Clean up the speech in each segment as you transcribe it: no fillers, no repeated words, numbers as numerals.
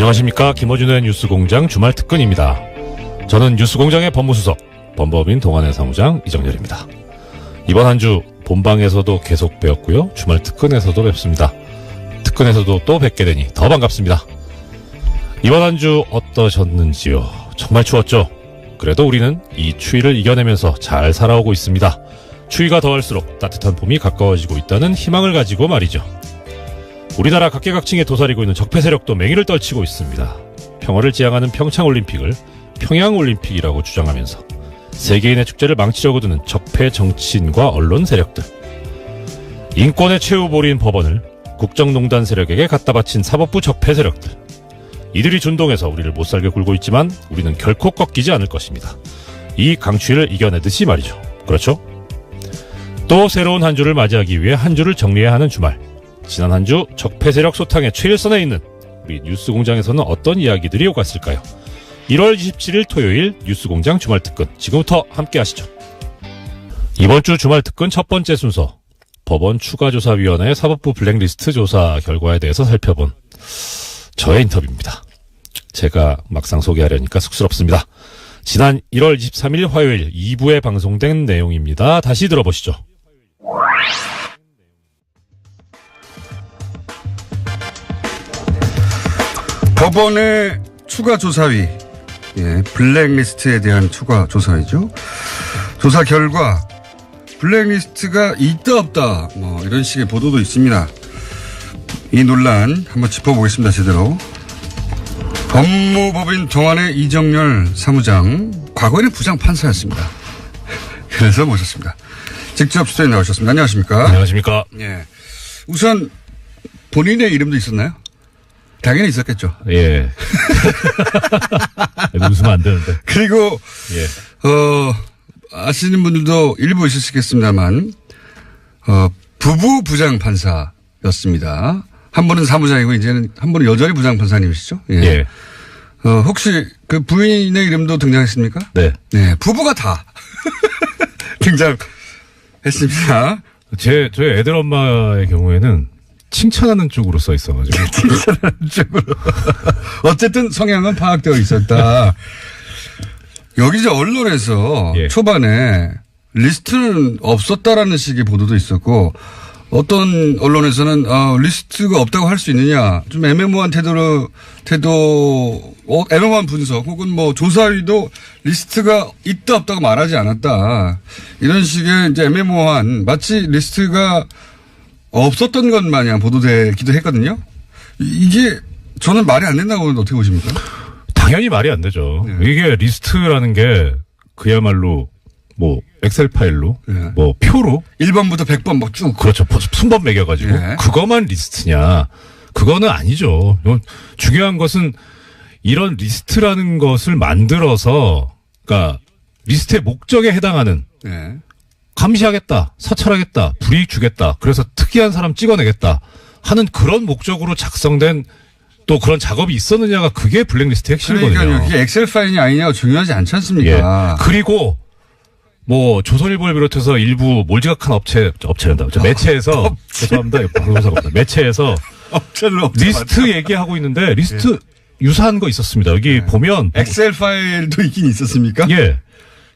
안녕하십니까. 김어준의 뉴스공장 주말특근입니다. 저는 뉴스공장의 법무수석, 범법인 동안의 사무장 이정열입니다. 이번 한 주 본방에서도 계속 뵈었고요. 주말특근에서도 뵙습니다. 특근에서도 또 뵙게 되니 더 반갑습니다. 이번 한 주 어떠셨는지요? 정말 추웠죠? 그래도 우리는 이 추위를 이겨내면서 잘 살아오고 있습니다. 추위가 더할수록 따뜻한 봄이 가까워지고 있다는 희망을 가지고 말이죠. 우리나라 각계각층에 도사리고 있는 적폐 세력도 맹위를 떨치고 있습니다. 평화를 지향하는 평창올림픽을 평양올림픽이라고 주장하면서 세계인의 축제를 망치려고 드는 적폐 정치인과 언론 세력들, 인권의 최후보리인 법원을 국정농단 세력에게 갖다 바친 사법부 적폐 세력들, 이들이 준동해서 우리를 못살게 굴고 있지만 우리는 결코 꺾이지 않을 것입니다. 이 강추위를 이겨내듯이 말이죠. 그렇죠? 또 새로운 한 주를 맞이하기 위해 한 주를 정리해야 하는 주말. 지난 한 주 적폐 세력 소탕의 최일선에 있는 우리 뉴스공장에서는 어떤 이야기들이 오갔을까요? 1월 27일 토요일 뉴스공장 주말특근, 지금부터 함께 하시죠. 이번 주 주말특근 첫 번째 순서, 법원 추가조사위원회의 사법부 블랙리스트 조사 결과에 대해서 살펴본 저의 인터뷰입니다. 제가 막상 소개하려니까 쑥스럽습니다. 지난 1월 23일 화요일 2부에 방송된 내용입니다. 다시 들어보시죠. 법원의 추가조사위, 블랙리스트에 대한 추가조사위죠. 조사 결과 블랙리스트가 있다 없다 이런 식의 보도도 있습니다. 이 논란 한번 짚어보겠습니다. 제대로. 법무법인 동안의 이정열 사무장, 과거에는 부장판사였습니다. 그래서 모셨습니다. 직접 스튜디오에 나오셨습니다. 안녕하십니까? 안녕하십니까? 예. 우선 본인의 이름도 있었나요? 당연히 있었겠죠. 예. 웃으면 안 되는데. 그리고, 예. 아시는 분들도 일부 있으시겠습니다만, 부부 부장판사였습니다. 한 분은 사무장이고, 이제는 한 분은 여전히 부장판사님이시죠? 예. 예. 혹시 그 부인의 이름도 등장했습니까? 네. 네. 부부가 다 등장했습니다. 저희 애들 엄마의 경우에는 칭찬하는 쪽으로 써 있어가지고. 칭찬하는 쪽으로. 어쨌든 성향은 파악되어 있었다. 여기 이제 언론에서 예. 초반에 리스트는 없었다라는 식의 보도도 있었고, 어떤 언론에서는 리스트가 없다고 할 수 있느냐, 좀 애매모호한 애매모호한 분석, 혹은 조사위도 리스트가 있다 없다고 말하지 않았다, 이런 식의 이제 애매모호한, 마치 리스트가 없었던 것 마냥 보도되기도 했거든요. 이게 저는 말이 안 된다고 보는데 어떻게 보십니까? 당연히 말이 안 되죠. 네. 이게 리스트라는 게 그야말로 엑셀 파일로, 네. 표로 1번부터 100번 쭉. 그렇죠. 순번 매겨가지고. 네. 그것만 리스트냐. 그거는 아니죠. 중요한 것은 이런 리스트라는 것을 만들어서, 그러니까 리스트의 목적에 해당하는, 네. 감시하겠다, 사찰하겠다, 불이익 주겠다, 그래서 특이한 사람 찍어내겠다 하는 그런 목적으로 작성된 또 그런 작업이 있었느냐가 그게 블랙리스트 핵심이거든요. 그러니까요. 그게 엑셀 파일이 아니냐고 중요하지 않지 않습니까? 예. 그리고 조선일보를 비롯해서 일부 몰지각한 업체란다. 매체에서 죄송합니다. 방송사가 없다. 매체에서 리스트 얘기하고 있는데 리스트 유사한 거 있었습니다. 여기 보면 엑셀 파일도 있긴 있었습니까? 예.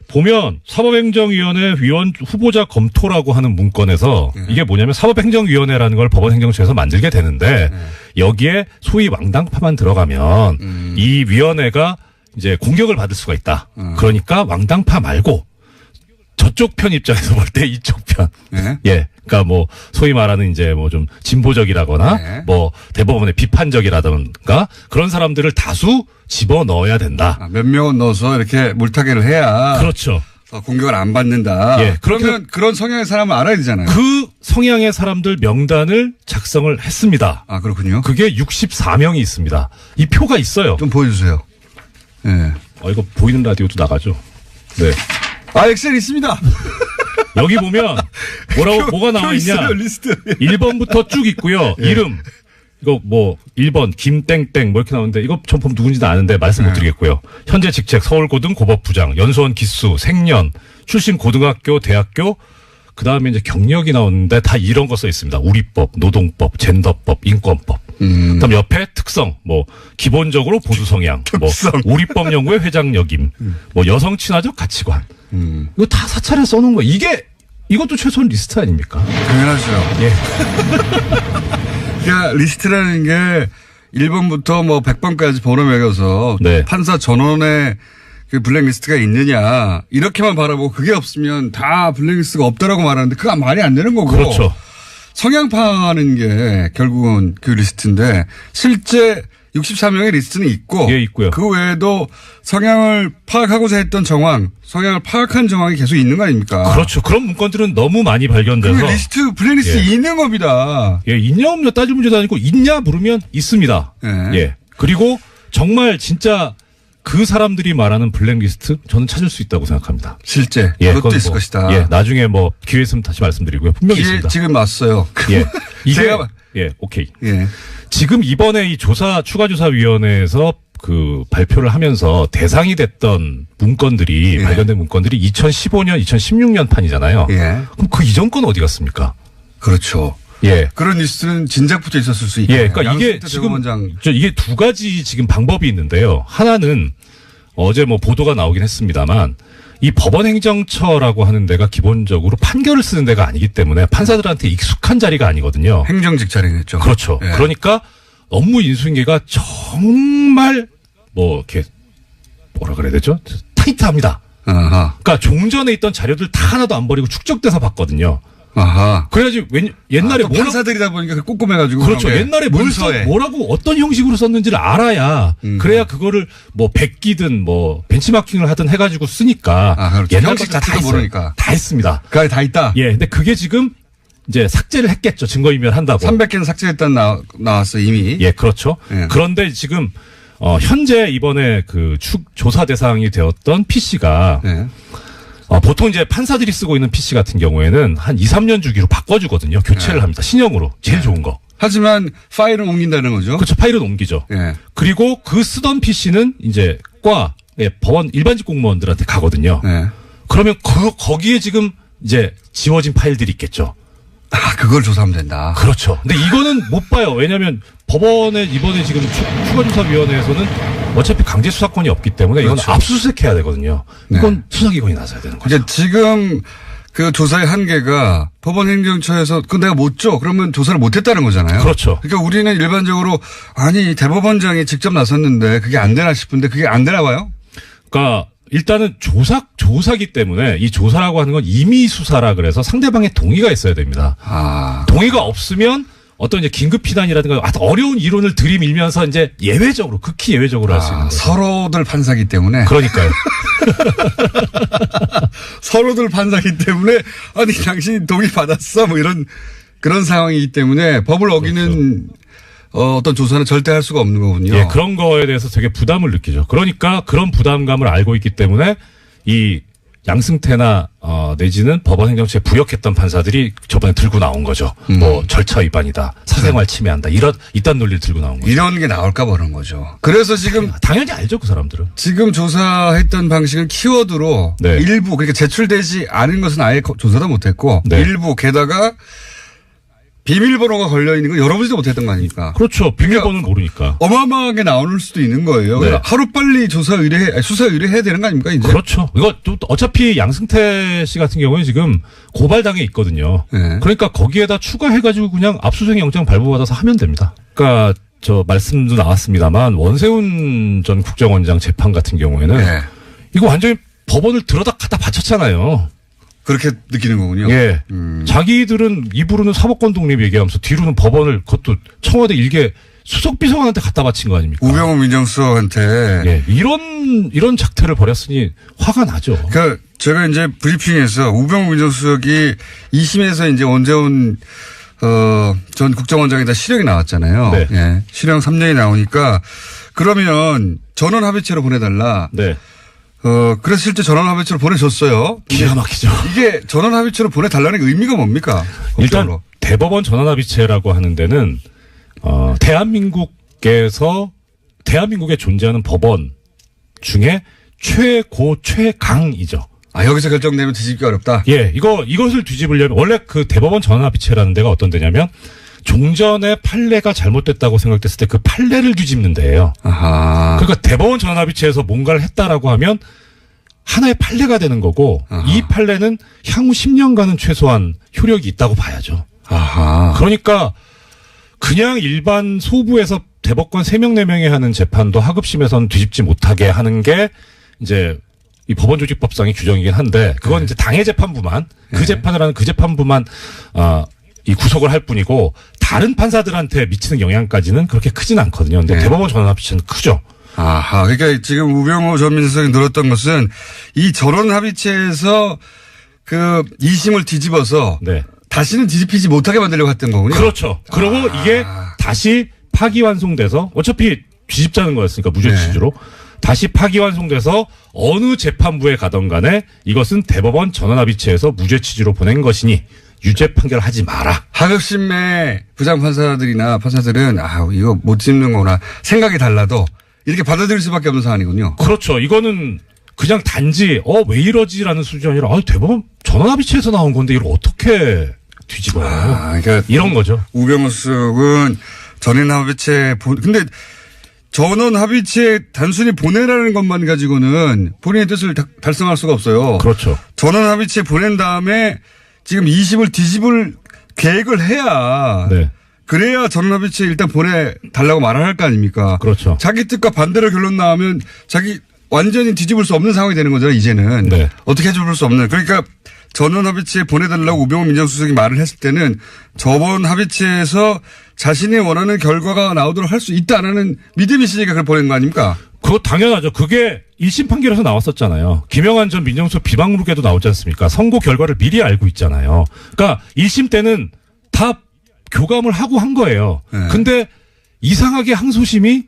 보면 사법행정위원회 위원 후보자 검토라고 하는 문건에서 이게 뭐냐면 사법행정위원회라는 걸 법원행정처에서 만들게 되는데 여기에 소위 왕당파만 들어가면 이 위원회가 이제 공격을 받을 수가 있다. 그러니까 왕당파 말고 저쪽 편 입장에서 볼 때 이쪽 편. 네. 예. 그러니까 소위 말하는 이제 좀 진보적이라거나 네. 대법원의 비판적이라든가 그런 사람들을 다수 집어 넣어야 된다. 몇 명은 넣어서 이렇게 물타기를 해야. 그렇죠. 공격을 안 받는다. 예. 그러면 그런 성향의 사람을 알아야 되잖아요. 그 성향의 사람들 명단을 작성을 했습니다. 아, 그렇군요. 그게 64명이 있습니다. 이 표가 있어요. 좀 보여주세요. 예. 이거 보이는 라디오도 나가죠. 네. 엑셀 있습니다. 여기 보면 뭐가 나와 있냐. 있어요, 리스트. 1번부터 쭉 있고요. 예. 이름. 이거 1번 김땡땡 이렇게 나오는데 이거 전 보면 누군지는 아는데 말씀 못 드리겠고요. 현재 직책 서울고등 고법부장, 연수원 기수, 생년, 출신 고등학교, 대학교, 그 다음에 이제 경력이 나오는데 다 이런 거 써 있습니다. 우리법, 노동법, 젠더법, 인권법. 그다음 옆에 특성, 뭐 기본적으로 보수 성향, 뭐 우리법 연구회 회장 역임, 뭐 여성 친화적 가치관. 이거 다 사찰에 써놓은 거. 이것도 최소한 리스트 아닙니까? 당연하죠. 예. 그러니까 리스트라는 게 1번부터 뭐 100번까지 번호 매겨서 네. 판사 전원의 그 블랙리스트가 있느냐 이렇게만 바라보고 그게 없으면 다 블랙리스트가 없다라고 말하는데 그거 말이 안 되는 거고. 그렇죠. 성향 파악하는 게 결국은 그 리스트인데 실제 64명의 리스트는 있고 예, 있고요. 그 외에도 성향을 파악하고자 했던 정황, 성향을 파악한 정황이 계속 있는 거 아닙니까? 그렇죠. 그런 문건들은 너무 많이 그 발견돼서. 리스트, 블랙리스트 예. 있는 겁니다. 예, 있냐 없냐 따질 문제도 아니고 있냐 물으면 있습니다. 예. 예. 그리고 정말 진짜 그 사람들이 말하는 블랙리스트 저는 찾을 수 있다고 생각합니다. 실제 예, 그것도 그건 있을 뭐, 것이다. 예, 나중에 뭐 기회 있으면 다시 말씀드리고요. 분명히 기회 있습니다. 지금 왔어요. 예. 이게 제가 예, 오케이. 예. 지금 이번에 이 추가조사위원회에서 그 발표를 하면서 대상이 됐던 문건들이 예. 발견된 문건들이 2015년, 2016년 판이잖아요. 예. 그럼 그 이전 건 어디 갔습니까? 그렇죠. 예. 그런 리스트는 진작부터 있었을 수 있겠네요. 예, 그러니까 이게 지금 이게 두 가지 지금 방법이 있는데요. 하나는 어제 뭐 보도가 나오긴 했습니다만 이 법원행정처라고 하는 데가 기본적으로 판결을 쓰는 데가 아니기 때문에 판사들한테 익숙한 자리가 아니거든요. 행정직 자리겠죠. 그렇죠. 예. 그러니까 업무 인수인계가 정말 뭐 이렇게 뭐라 그래야 되죠? 타이트합니다. 아하. 그러니까 종전에 있던 자료들 다 하나도 안 버리고 축적돼서 봤거든요. 아하. 그래야지 옛날에 또 판사들이다 보니까 그 꼼꼼해가지고 그렇죠. 그런 게 옛날에 문서에 뭐라고 어떤 형식으로 썼는지를 알아야 그래야 그거를 뭐 베끼든 뭐 벤치마킹을 하든 해가지고 쓰니까 아, 그렇죠. 옛날 형식 것들 다 자체도 있어요. 모르니까. 다 했습니다. 그 안에 다 있다. 예, 근데 그게 지금 이제 삭제를 했겠죠. 증거인멸 한다고. 300개는 삭제했다는 나왔어 이미. 예, 그렇죠. 예. 그런데 지금 현재 이번에 그 조사 대상이 되었던 PC가 예. 보통 이제 판사들이 쓰고 있는 PC 같은 경우에는 한 2, 3년 주기로 바꿔주거든요. 교체를 합니다. 신형으로. 제일 좋은 거. 하지만 파일은 옮긴다는 거죠. 그렇죠. 파일은 옮기죠. 예. 그리고 그 쓰던 PC는 이제 법원 일반직 공무원들한테 가거든요. 예. 그러면 거기에 지금 이제 지워진 파일들이 있겠죠. 아, 그걸 조사하면 된다. 그렇죠. 근데 이거는 못 봐요. 왜냐하면 법원에 이번에 지금 추가조사위원회에서는 어차피 강제 수사권이 없기 때문에 이건 그렇죠. 압수수색해야 되거든요. 네. 이건 수사기관이 나서야 되는 거죠. 이제 지금 그 조사의 한계가 법원 행정처에서 그 내가 못 줘. 그러면 조사를 못 했다는 거잖아요. 그렇죠. 그러니까 우리는 일반적으로 아니 대법원장이 직접 나섰는데 그게 안 되나 싶은데 그게 안 되나 봐요? 그러니까 일단은 조사기 때문에 이 조사라고 하는 건 임의 수사라 그래서 상대방의 동의가 있어야 됩니다. 아. 동의가 없으면 어떤 이제 긴급 피난이라든가 어려운 이론을 들이밀면서 이제 예외적으로 극히 예외적으로 할 수 있는 거죠. 서로들 판사기 때문에. 그러니까요. 서로들 판사기 때문에 아니 당신 동의 받았어 뭐 이런 그런 상황이기 때문에 법을 어기는 어떤 조사는 절대 할 수가 없는 거군요. 예, 그런 거에 대해서 되게 부담을 느끼죠. 그러니까 그런 부담감을 알고 있기 때문에 이 양승태나 내지는 법원 행정처에 부역했던 판사들이 저번에 들고 나온 거죠. 뭐 절차 위반이다, 사생활 침해한다, 이딴 논리를 들고 나온 거죠. 이런 게 나올까 보는 거죠. 그래서 지금 당연히 알죠, 그 사람들은. 지금 조사했던 방식은 키워드로 네. 일부 그러니까 제출되지 않은 것은 아예 조사도 못했고 네. 일부 게다가 비밀번호가 걸려 있는 거 열어보지도 못했던 거 아닙니까? 그렇죠. 비밀번호를 모르니까. 어마어마하게 나올 수도 있는 거예요. 네. 하루 빨리 수사 의뢰해야 되는 거 아닙니까 이제? 그렇죠. 이거 또 어차피 양승태 씨 같은 경우는 지금 고발당해 있거든요. 네. 그러니까 거기에다 추가해가지고 그냥 압수수색 영장 발부받아서 하면 됩니다. 그러니까 저 말씀도 나왔습니다만 원세훈 전 국정원장 재판 같은 경우에는 네. 이거 완전히 법원을 들어다 갖다 바쳤잖아요. 그렇게 느끼는 거군요. 예. 자기들은 입으로는 사법권 독립 얘기하면서 뒤로는 법원을 그것도 청와대 일개 수석 비서관한테 갖다 바친 거 아닙니까? 우병우 민정수석한테. 예. 이런 작태를 벌였으니 화가 나죠. 그러니까 제가 이제 브리핑에서 우병우 민정수석이 2심에서 이제 원재훈 전 국정원장에다 실형이 나왔잖아요. 네. 예. 실형 3년이 나오니까 그러면 전원 합의체로 보내달라. 네. 그래서 실제 전원 합의체로 보내줬어요. 기가 막히죠. 이게 전원 합의체로 보내달라는 게 의미가 뭡니까? 일단 법적으로. 대법원 전원합의체라고 하는 데는 대한민국에 존재하는 법원 중에 최고 최강이죠. 아, 여기서 결정되면 뒤집기 어렵다. 예, 이것을 뒤집으려면 원래 그 대법원 전원합의체라는 데가 어떤 데냐면 종전의 판례가 잘못됐다고 생각됐을 때 그 판례를 뒤집는 데예요. 아하. 그러니까 대법원 전원합의체에서 뭔가를 했다라고 하면 하나의 판례가 되는 거고 아하. 이 판례는 향후 10년간은 최소한 효력이 있다고 봐야죠. 아하. 그러니까 그냥 일반 소부에서 대법관 3명, 4명이 하는 재판도 하급심에서는 뒤집지 못하게 하는 게 이제 이 법원조직법상의 규정이긴 한데 그건 이제 당해 재판부만 그 재판을 하는 그 재판부만 이 구속을 할 뿐이고 다른 판사들한테 미치는 영향까지는 그렇게 크진 않거든요. 근데 대법원 전원합의체는 크죠. 아하. 그러니까 지금 우병우 전 민수석이 늘었던 것은 이 전원합의체에서 그 2심을 뒤집어서 네. 다시는 뒤집히지 못하게 만들려고 했던 거군요. 그렇죠. 그리고 이게 다시 파기환송돼서 어차피 뒤집자는 거였으니까 무죄 취지로 다시 파기환송돼서 어느 재판부에 가던 간에 이것은 대법원 전원합의체에서 무죄 취지로 보낸 것이니 유죄 판결하지 마라. 하급심의 부장판사들이나 판사들은 이거 못 짚는 거구나 생각이 달라도 이렇게 받아들일 수밖에 없는 상황이군요. 그렇죠. 이거는 그냥 단지 왜 이러지라는 수준이 아니라 대법원 전원합의체에서 나온 건데 이걸 어떻게 뒤집어요. 그러니까 이런 거죠. 우병우 수석은 전원합의체 근데 전원합의체 단순히 보내라는 것만 가지고는 본인의 뜻을 달성할 수가 없어요. 그렇죠. 전원합의체 보낸 다음에 지금 20을 뒤집을 계획을 해야 네. 그래야 전원합의체 일단 보내달라고 말을 할 거 아닙니까? 그렇죠. 자기 뜻과 반대로 결론 나오면 자기 완전히 뒤집을 수 없는 상황이 되는 거잖아요, 이제는. 네. 어떻게 해줄 수 없는. 그러니까 전원합의체에 보내달라고 우병우 민정수석이 말을 했을 때는 저번 합의체에서 자신이 원하는 결과가 나오도록 할 수 있다라는 믿음이 있으니까 그걸 보낸 거 아닙니까? 그거 당연하죠. 그게 1심 판결에서 나왔었잖아요. 김영한 전 민정수석 비방록에도 나오지 않습니까? 선고 결과를 미리 알고 있잖아요. 그러니까 1심 때는 다 교감을 하고 한 거예요. 네. 근데 이상하게 항소심이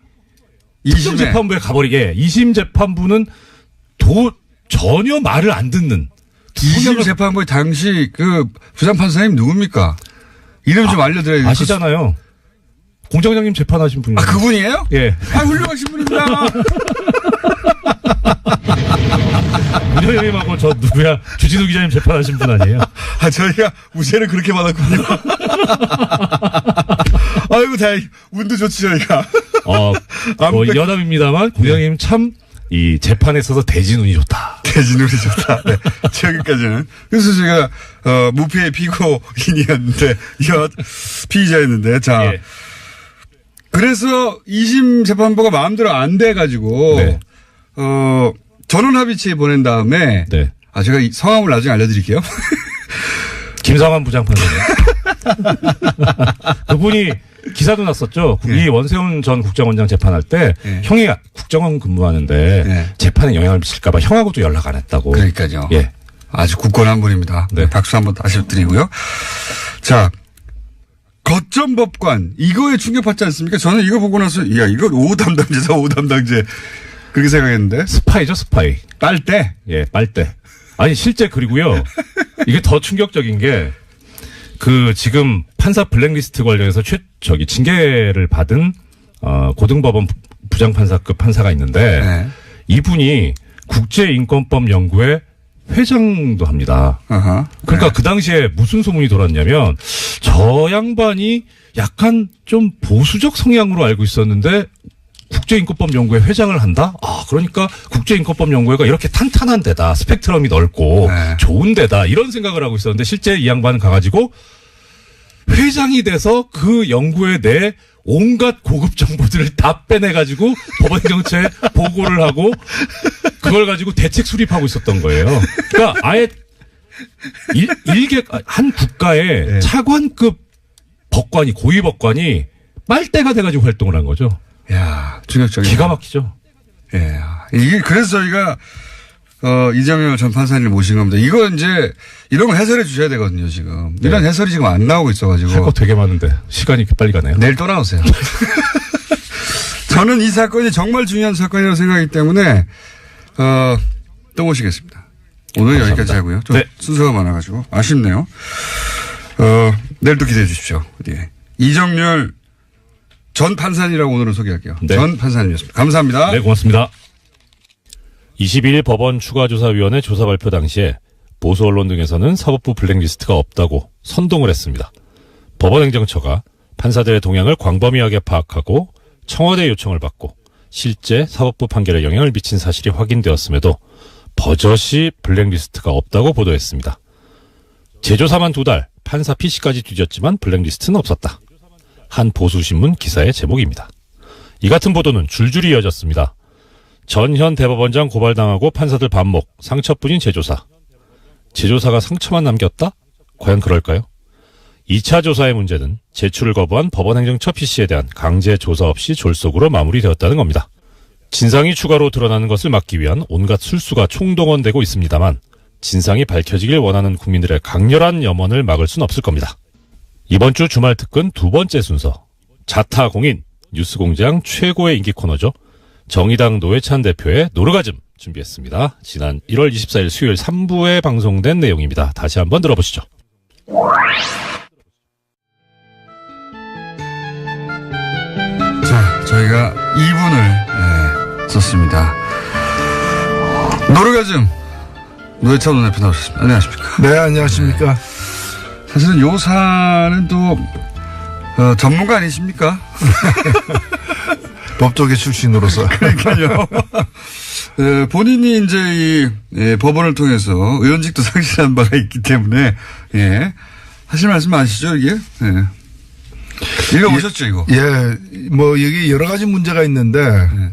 2심 재판부에 가버리게 2심 재판부는 전혀 말을 안 듣는 2심 재판부의 당시 그 부장판사님 누굽니까? 이름 좀 알려드려야 아시잖아요. 공장장님 재판하신 분이에요. 그분이에요? 예. 훌륭하신 분입니다. 문효영님하고 저 누구야? 주진우 기자님 재판하신 분 아니에요? 저희가 무죄를 그렇게 받았군요. 아이고, 다행. 운도 좋지, 저희가. 여담입니다만, 공장님 참, 이 재판에 있어서 대진운이 좋다. 대진운이 좋다. 네. 여기까지는. 그래서 제가, 무피의 피고인이었는데, 피의자였는데, 자. 예. 그래서 2심 재판부가 마음대로 안 돼가지고, 네. 전원합의체에 보낸 다음에, 네. 제가 이 성함을 나중에 알려드릴게요. 김성환 부장판사님. 그분이 기사도 났었죠. 네. 이 원세훈 전 국정원장 재판할 때 네. 형이 국정원 근무하는데 네. 재판에 영향을 미칠까봐 형하고도 연락 안 했다고. 그러니까요. 예. 아주 굳건한 분입니다. 네. 박수 한번 다시 드리고요. 자, 거점법관 이거에 충격받지 않습니까? 저는 이거 보고 나서 이거 5호 담당제다 5호 담당제 그렇게 생각했는데. 스파이죠 스파이. 빨대. 예, 빨대. 아니 실제 그리고요. 이게 더 충격적인 게 지금 판사 블랙리스트 관련해서 징계를 받은 고등법원 부장판사급 판사가 있는데 네. 이분이 국제인권법 연구회 회장도 합니다. 그러니까 네. 그 당시에 무슨 소문이 돌았냐면 저 양반이 약간 좀 보수적 성향으로 알고 있었는데 국제인권법 연구회 회장을 한다? 그러니까 국제인권법 연구회가 이렇게 탄탄한 데다, 스펙트럼이 넓고 네. 좋은 데다 이런 생각을 하고 있었는데 실제 이 양반은 가가지고 회장이 돼서 그 연구회 내 온갖 고급 정보들을 다 빼내가지고 법원행정처에 보고를 하고 그걸 가지고 대책 수립하고 있었던 거예요. 그러니까 아예 한 국가의 네. 차관급 법관이, 고위 법관이 빨대가 돼가지고 활동을 한 거죠. 야, 충격적이야. 기가 막히죠. 예. 이게 그래서 저희가 이정효 전 판사님을 모신 겁니다. 이거 이제 이런 거 해설해 주셔야 되거든요, 지금. 네. 이런 해설이 지금 안 나오고 있어가지고. 할 거 되게 많은데 시간이 이렇게 빨리 가네요. 내일 또 나오세요. 저는 이 사건이 정말 중요한 사건이라고 생각하기 때문에 또 모시겠습니다. 오늘 감사합니다. 여기까지 하고요. 좀 네. 순서가 많아가지고 아쉽네요. 내일 또 기대해 주십시오. 예. 이정률 전 판사님이라고 오늘은 소개할게요. 네. 전 판사님이었습니다. 감사합니다. 네, 고맙습니다. 22일 법원 추가조사위원회 조사 발표 당시에 보수 언론 등에서는 사법부 블랙리스트가 없다고 선동을 했습니다. 법원행정처가 판사들의 동향을 광범위하게 파악하고 청와대 요청을 받고 실제 사법부 판결에 영향을 미친 사실이 확인되었음에도 버젓이 블랙리스트가 없다고 보도했습니다. 재조사만 2달, 판사 PC까지 뒤졌지만 블랙리스트는 없었다. 한 보수신문 기사의 제목입니다. 이 같은 보도는 줄줄이 이어졌습니다. 전현 대법원장 고발당하고 판사들 반목, 상처뿐인 재조사. 재조사가 상처만 남겼다? 과연 그럴까요? 2차 조사의 문제는 제출을 거부한 법원행정처 PC에 대한 강제 조사 없이 졸속으로 마무리되었다는 겁니다. 진상이 추가로 드러나는 것을 막기 위한 온갖 술수가 총동원되고 있습니다만 진상이 밝혀지길 원하는 국민들의 강렬한 염원을 막을 순 없을 겁니다. 이번 주 주말 특근 2번째 순서, 자타공인 뉴스공장 최고의 인기 코너죠. 정의당 노회찬 대표의 노르가즘 준비했습니다. 지난 1월 24일 수요일 3부에 방송된 내용입니다. 다시 한번 들어보시죠. 자, 저희가 2분을 썼습니다. 노르가즘 노회찬 원내대표 나오셨습니다. 안녕하십니까? 네, 안녕하십니까? 네. 사실은 요 사안은 또 전문가 아니십니까? 법조계 출신으로서. 그러니까요. 본인이 이제 이 법원을 통해서 의원직도 상실한 바가 있기 때문에 예. 하실 말씀 아시죠 이게? 예. 읽어보셨죠 이거? 예, 뭐 여기 여러 가지 문제가 있는데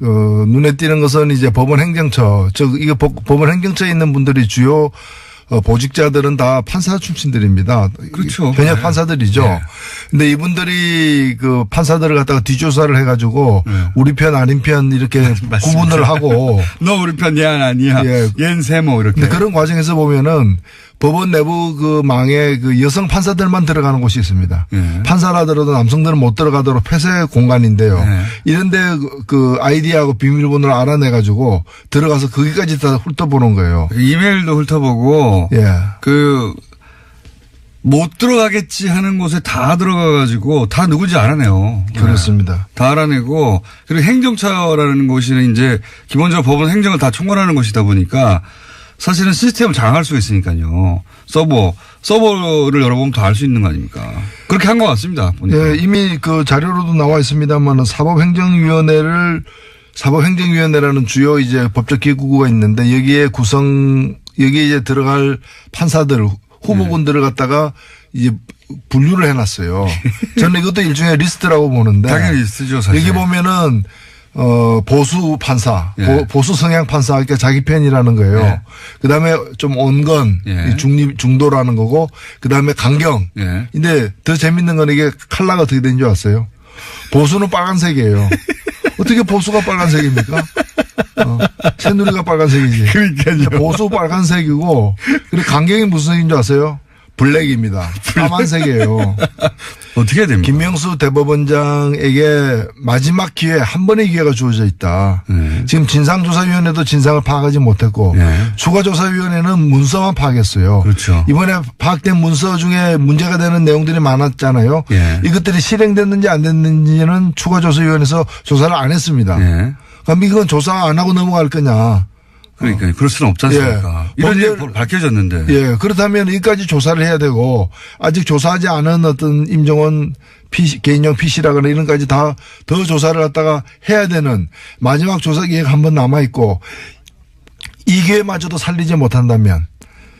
눈에 띄는 것은 이제 법원 행정처, 이거 법원 행정처에 있는 분들이 주요 보직자들은 다 판사 출신들입니다. 그렇죠. 현역 판사들이죠. 네. 근데 이분들이 그 판사들을 갖다가 뒷조사를 해가지고 우리 편 아닌 편 이렇게 구분을 하고 너 우리 편 얘 아니야. 예. 얜 세모 이렇게. 근데 그런 과정에서 보면은 법원 내부 그 망에 그 여성 판사들만 들어가는 곳이 있습니다. 네. 판사라더라도 남성들은 못 들어가도록 폐쇄 공간인데요. 네. 이런데 그 아이디하고 비밀번호를 알아내가지고 들어가서 거기까지 다 훑어보는 거예요. 이메일도 훑어보고 예. 못 들어가겠지 하는 곳에 다 들어가가지고 다 누군지 알아내요. 그렇습니다. 다 알아내고 그리고 행정처라는 곳이 이제 기본적으로 법원 행정을 다 총괄하는 곳이다 보니까 사실은 시스템을 장악할 수가 있으니까요. 서버를 열어보면 다 알 수 있는 거 아닙니까? 그렇게 한 것 같습니다. 보니까. 예, 이미 그 자료로도 나와 있습니다만 사법행정위원회라는 주요 이제 법적 기구가 있는데 여기에 이제 들어갈 판사들 후보군들을 갖다가 이제 분류를 해놨어요. 저는 이것도 일종의 리스트라고 보는데. 당연히 리스트죠, 사실. 여기 보면은 보수 판사, 예. 보수 성향 판사, 그러니까 자기 편이라는 거예요. 예. 그 다음에 좀 온건, 예. 중도라는 거고, 그 다음에 강경. 예. 근데 더 재밌는 건 이게 컬러가 어떻게 되는 줄 아세요? 보수는 빨간색이에요. 어떻게 보수가 빨간색입니까? 새누리가 빨간색이지. 그러니까요. 보수 빨간색이고, 그리고 강경이 무슨 색인 줄 아세요? 블랙입니다. 까만색이에요. 어떻게 해야 됩니까? 김명수 대법원장에게 마지막 기회, 한 번의 기회가 주어져 있다. 지금 진상조사위원회도 진상을 파악하지 못했고 추가조사위원회는 문서만 파악했어요. 그렇죠. 이번에 파악된 문서 중에 문제가 되는 내용들이 많았잖아요. 예. 이것들이 실행됐는지 안 됐는지는 추가조사위원회에서 조사를 안 했습니다. 예. 그럼 이건 조사 안 하고 넘어갈 거냐. 그러니까 그럴 수는 없지 않습니까? 예. 이런 일이 밝혀졌는데. 예. 그렇다면 여기까지 조사를 해야 되고 아직 조사하지 않은 어떤 임종원 개인용 PC라거나 이런 까지 다 더 조사를 갖다가 해야 되는 마지막 조사 기회가 한 번 남아있고 이 기회마저도 살리지 못한다면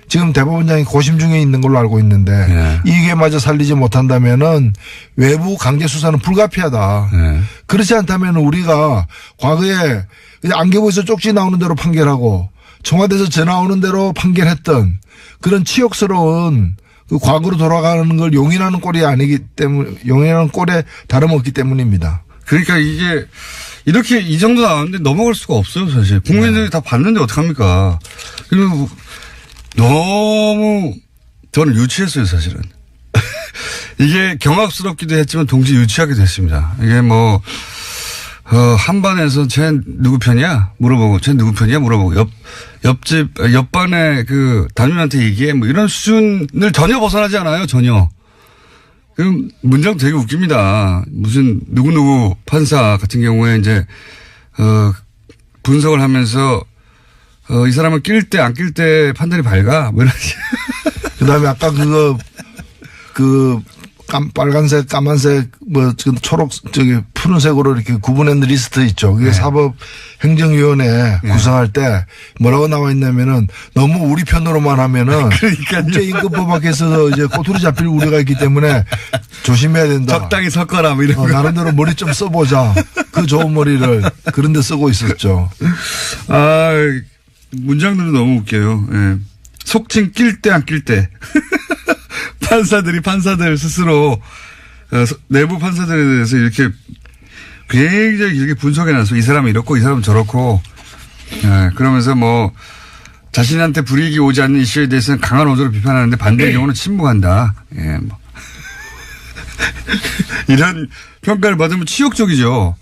지금 대법원장이 고심 중에 있는 걸로 알고 있는데 예. 이 기회마저 살리지 못한다면은 외부 강제 수사는 불가피하다. 예. 그렇지 않다면 우리가 과거에 안개부에서 쪽지 나오는 대로 판결하고 청와대에서 전화 오는 대로 판결했던 그런 치욕스러운 그 과거로 돌아가는 걸 용인하는 꼴이 아니기 때문에 용인하는 꼴에 다름없기 때문입니다. 그러니까 이게 이렇게 이 정도 나왔는데 넘어갈 수가 없어요, 사실. 국민들이 다 봤는데 어떡합니까? 그리고 너무 저는 유치했어요, 사실은. 이게 경악스럽기도 했지만 동시에 유치하기도 했습니다. 이게 뭐 한반에서 쟤 누구 편이야? 물어보고, 쟤 누구 편이야? 물어보고, 옆반에 그 담임한테 얘기해. 뭐 이런 수준을 전혀 벗어나지 않아요, 전혀. 그럼 문장 되게 웃깁니다. 무슨 누구누구 판사 같은 경우에 이제, 분석을 하면서, 이 사람을 낄 때, 안 낄 때 판단이 밝아. 뭐 이런. 그 다음에 아까 빨간색, 까만색, 지금 초록, 푸른색으로 이렇게 구분한 리스트 있죠. 그게 네. 사법행정위원회 구성할 때 뭐라고 나와 있냐면은 너무 우리 편으로만 하면은 그러니까요. 국제임금법학에서 이제 꼬투리 잡힐 우려가 있기 때문에 조심해야 된다. 적당히 섞어라 뭐 이런 거. 나름대로 머리 좀 써보자. 그 좋은 머리를 그런 데 쓰고 있었죠. 아, 문장들도 너무 웃겨요. 예. 속칭 낄 때 안 낄 때. 판사들 스스로 내부 판사들에 대해서 이렇게 굉장히 길게 분석해놔서 이 사람은 이렇고 이 사람은 저렇고 예, 그러면서 뭐 자신한테 불이익이 오지 않는 이슈에 대해서는 강한 어조로 비판하는데 반대의 경우는 침묵한다. 예, 뭐. 이런 평가를 받으면 치욕적이죠.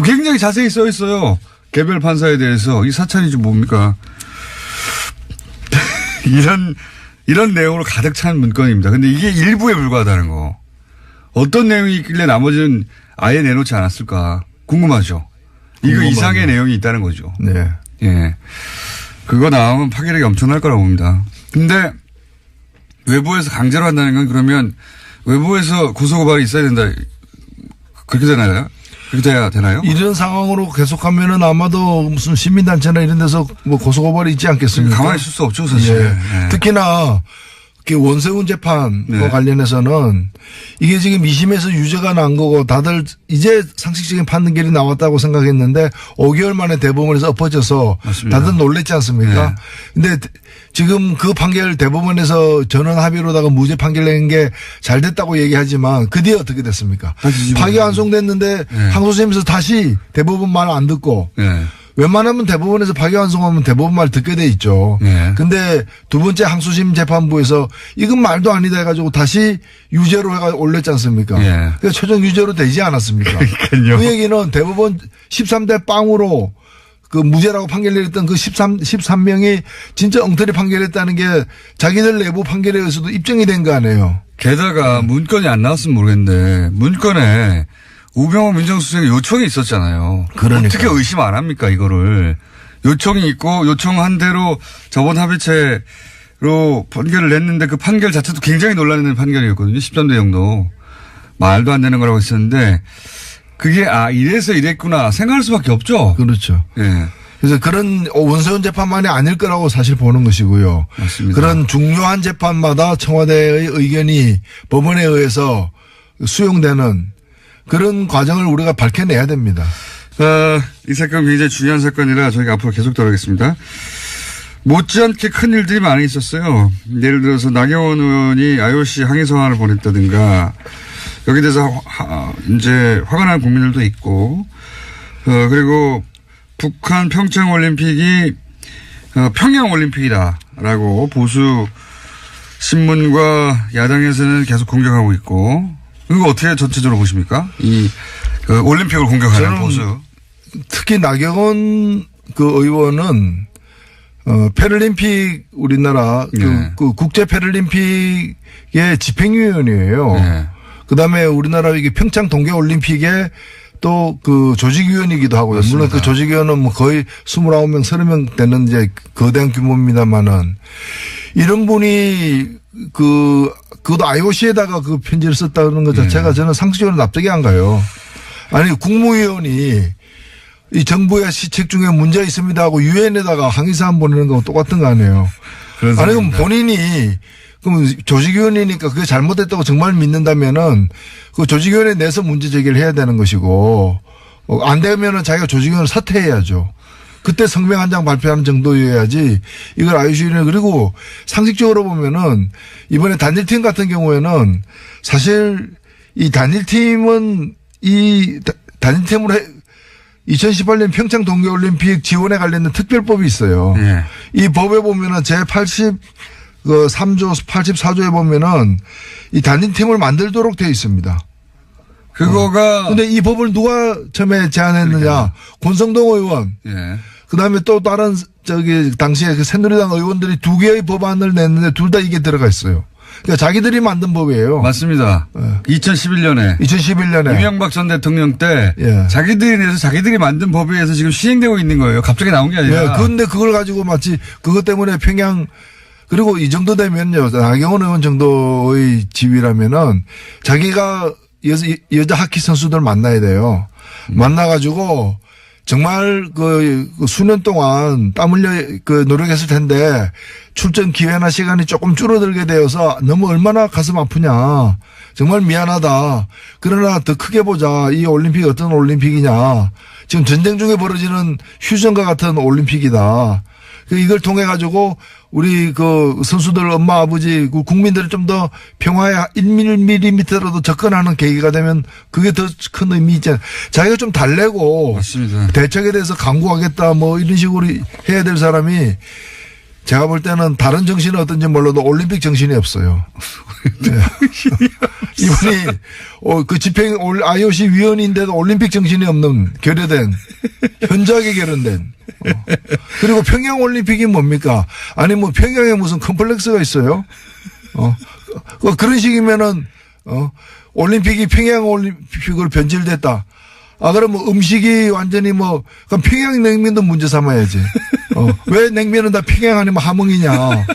굉장히 자세히 써 있어요. 개별 판사에 대해서 이 사찰이 좀 뭡니까? 이런 내용으로 가득 찬 문건입니다. 근데 이게 일부에 불과하다는 거. 어떤 내용이 있길래 나머지는 아예 내놓지 않았을까 궁금하죠. 이거 궁금하네요. 이상의 내용이 있다는 거죠. 네. 예. 그거 나오면 파괴력이 엄청날 거라고 봅니다. 근데 외부에서 강제로 한다는 건 그러면 외부에서 고소고발이 있어야 된다. 그렇게 되나요? 그렇게 돼야 되나요? 이런 상황으로 계속하면은 아마도 무슨 시민단체나 이런 데서 뭐 고소고발이 있지 않겠습니까? 가만히 있을 수 없죠, 사실. 예. 예. 특히나 원세훈 재판과 네. 관련해서는 이게 지금 2심에서 유죄가 난 거고 다들 이제 상식적인 판결이 나왔다고 생각했는데 5개월 만에 대법원에서 엎어져서 맞습니다. 다들 놀랬지 않습니까? 근데 지금 그 판결 대법원에서 전원 합의로다가 무죄 판결 낸 게 잘 됐다고 얘기하지만 그 뒤에 어떻게 됐습니까? 파기환송됐는데 네. 항소심에서 다시 대법원 말 안 듣고 예. 웬만하면 대법원에서 파기환송하면 대법원 말 듣게 돼 있죠. 예. 근데 두 번째 항소심 재판부에서 이건 말도 아니다 해가지고 다시 유죄로 해가 올렸지 않습니까? 예. 그러니까 최종 유죄로 되지 않았습니까? 그러니까요. 그 얘기는 대법원 13대 빵으로 그 무죄라고 판결 내렸던 그 13명이 진짜 엉터리 판결했다는 게 자기들 내부 판결에 의해서도 입증이 된 거 아니에요. 게다가 문건이 안 나왔으면 모르겠는데 문건에 우병우 민정수석의 요청이 있었잖아요. 그러니까요. 어떻게 의심 안 합니까 이거를. 요청이 있고 요청한 대로 저번 합의체로 판결을 냈는데 그 판결 자체도 굉장히 논란이 판결이었거든요. 13대 0도. 말도 안 되는 거라고 했었는데 그게 이래서 이랬구나 생각할 수밖에 없죠. 그렇죠. 예. 그래서 그런 원세훈 재판만이 아닐 거라고 사실 보는 것이고요. 맞습니다. 그런 중요한 재판마다 청와대의 의견이 법원에 의해서 수용되는 그런 과정을 우리가 밝혀내야 됩니다. 이 사건 굉장히 중요한 사건이라 저희가 앞으로 계속 다루겠습니다. 못지않게 큰 일들이 많이 있었어요. 예를 들어서 나경원 의원이 IOC 항의 서한을 보냈다든가 여기에 대해서 이제 화가 나는 국민들도 있고 그리고 북한 평창올림픽이 평양올림픽이다라고 보수 신문과 야당에서는 계속 공격하고 있고 이거 어떻게 전체적으로 보십니까? 이 올림픽을 공격하는 보수. 특히 나경원 그 의원은 패럴림픽 우리나라 네. 그 국제 패럴림픽의 집행위원이에요. 네. 그다음에 우리나라 이게 평창 동계올림픽에 또 그 조직위원이기도 하고요. 맞습니다. 물론 그 조직위원은 뭐 거의 29명, 30명 되는 이제 거대한 규모입니다만은 이런 분이 그것도 IOC에다가 그 편지를 썼다는 것 자체가 저는 상식적으로 납득이 안 가요. 아니, 국무위원이 이 정부의 시책 중에 문제가 있습니다 하고 유엔에다가 항의사안 보내는 거하고 똑같은 거 아니에요. 아니, 그럼 본인이 그럼 조직위원이니까 그게 잘못됐다고 정말 믿는다면은 그 조직위원회 내에서 문제 제기를 해야 되는 것이고 안 되면은 자기가 조직위원을 사퇴해야죠. 그때 성명 한 장 발표하는 정도여야지 이걸 IOC는 그리고 상식적으로 보면은 이번에 단일팀 같은 경우에는 사실 이 단일팀은 이 단일팀으로 2018년 평창 동계올림픽 지원에 관련된 특별법이 있어요. 네. 이 법에 보면은 제3조 84조에 보면은 이 단일팀을 만들도록 되어 있습니다. 그거가 근데 이 법을 누가 처음에 제안했느냐? 권성동 의원. 예. 그다음에 또 다른 당시에 그 새누리당 의원들이 두 개의 법안을 냈는데 둘 다 이게 들어가 있어요. 그러니까 자기들이 만든 법이에요. 맞습니다. 2011년에 2011년에 이명박 전 대통령 때 예. 자기들이 내서 자기들이 만든 법에 의해서 지금 시행되고 있는 거예요. 갑자기 나온 게 아니라. 예. 그런데 그걸 가지고 마치 그것 때문에 평양 그리고 이 정도 되면요. 나경원 의원 정도의 지위라면은 자기가 여자 하키 선수들 만나야 돼요. 만나가지고 정말 그 수년 동안 땀 흘려 노력했을 텐데 출전 기회나 시간이 조금 줄어들게 되어서 너무 얼마나 가슴 아프냐. 정말 미안하다. 그러나 더 크게 보자. 이 올림픽이 어떤 올림픽이냐. 지금 전쟁 중에 벌어지는 휴전과 같은 올림픽이다. 이걸 통해 가지고 우리 그 선수들 엄마 아버지 그 국민들이 좀 더 평화에 1mm라도 접근하는 계기가 되면 그게 더 큰 의미 있잖아요. 자기가 좀 달래고 맞습니다. 대책에 대해서 강구하겠다 뭐 이런 식으로 해야 될 사람이 제가 볼 때는 다른 정신은 어떤지 몰라도 올림픽 정신이 없어요. 네. 이분이 그 집행 IOC 위원인데도 올림픽 정신이 없는 결여된 현저하게 결연된. 그리고 평양 올림픽이 뭡니까? 아니 뭐 평양에 무슨 컴플렉스가 있어요? 그런 식이면은 올림픽이 평양 올림픽으로 변질됐다. 그러면 음식이 완전히 그럼 평양 냉면도 문제 삼아야지. 왜 냉면은 다 평양 아니면 함흥이냐.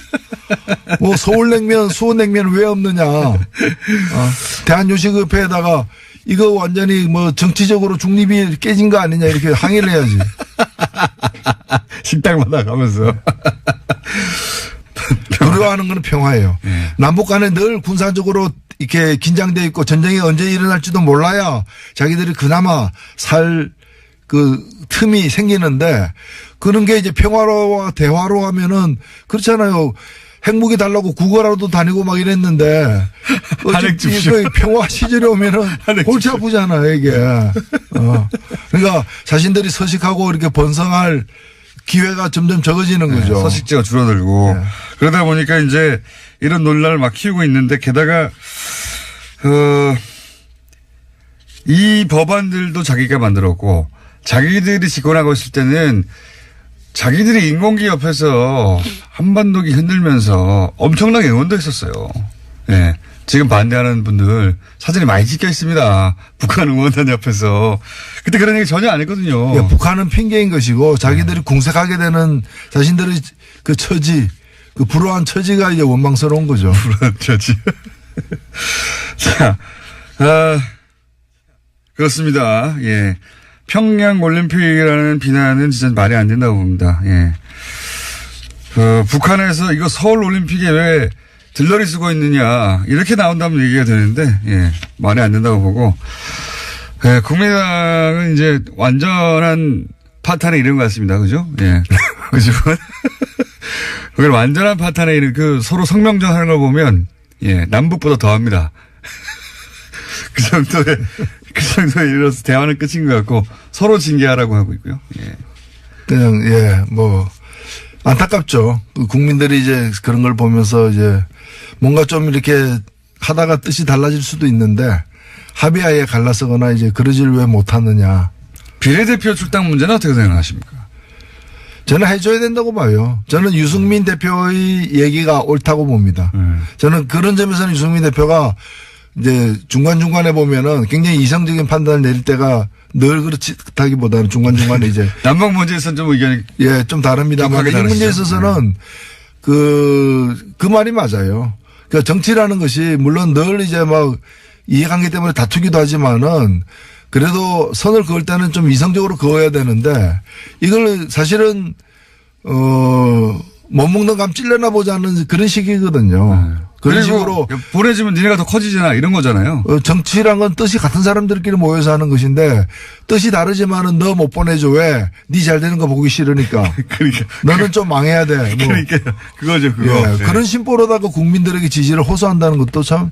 서울냉면, 수원냉면 왜 없느냐. 대한요식협회에다가 이거 완전히 정치적으로 중립이 깨진 거 아니냐 이렇게 항의를 해야지. 식당마다 가면서. 두려워하는 건 평화예요. 남북 간에 늘 군사적으로 이렇게 긴장돼 있고 전쟁이 언제 일어날지도 몰라야 자기들이 그나마 살 그 틈이 생기는데 그런 게 이제 평화로와 대화로 하면은 그렇잖아요. 핵무기 달라고 구걸하러도 다니고 막 이랬는데 평화 시절에 오면은 골치 아프잖아요 이게. 그러니까 자신들이 서식하고 이렇게 번성할 기회가 점점 적어지는 거죠. 네, 서식지가 줄어들고. 네. 그러다 보니까 이제 이런 논란을 막 키우고 있는데 게다가 이 법안들도 자기가 만들었고 자기들이 집권하고 있을 때는 자기들이 인공기 옆에서 한반도기 흔들면서 엄청나게 응원도 했었어요. 네. 지금 반대하는 분들 사진이 많이 찍혀 있습니다. 북한 응원단 옆에서. 그때 그런 얘기 전혀 안 했거든요. 예, 북한은 핑계인 것이고 자기들이 궁색하게 되는 자신들의 그 처지, 그 불우한 처지가 이제 원망스러운 거죠. 불우한 처지. 자, 그렇습니다. 예. 평양 올림픽이라는 비난은 진짜 말이 안 된다고 봅니다. 예. 북한에서 이거 서울 올림픽에 왜 들러리 쓰고 있느냐 이렇게 나온다면 얘기가 되는데 예, 말이 안 된다고 보고 예, 국민당은 이제 완전한 파탄에 이른 것 같습니다. 그죠? 예. 그죠? 그걸 완전한 파탄에 이른 서로 성명전 하는 걸 보면 예, 남북보다 더합니다. 그 정도에 이르러서 대화는 끝인 것 같고 서로 징계하라고 하고 있고요. 예. 그냥 안타깝죠. 국민들이 이제 그런 걸 보면서 이제 뭔가 좀 이렇게 하다가 뜻이 달라질 수도 있는데 합의하에 갈라서거나 이제 그러질 왜 못하느냐. 비례대표 출당 문제는 어떻게 생각하십니까? 저는 해줘야 된다고 봐요. 저는 유승민 대표의 얘기가 옳다고 봅니다. 저는 그런 점에서는 유승민 대표가 이제 중간중간에 보면은 굉장히 이성적인 판단을 내릴 때가 늘 그렇다기보다는 중간중간에 이제. 남북 문제에서는 좀 의견이. 예, 좀 다릅니다만. 이 문제에 있어서는 그 말이 맞아요. 그러니까 정치라는 것이 물론 늘 이제 이해관계 때문에 다투기도 하지만은 그래도 선을 그을 때는 좀 이성적으로 그어야 되는데 이걸 사실은 못 먹는 감 찔려나 보자는 그런 식이거든요. 그런 식으로 보내주면 니네가 더 커지잖아 이런 거잖아요. 정치란 건 뜻이 같은 사람들끼리 모여서 하는 것인데 뜻이 다르지만은 너 못 보내줘 왜? 니 잘 되는 거 보기 싫으니까. 그러니까 너는 좀 망해야 돼. 그러니까 그거죠 그거. 예, 네. 그런 심보로다가 국민들에게 지지를 호소한다는 것도 참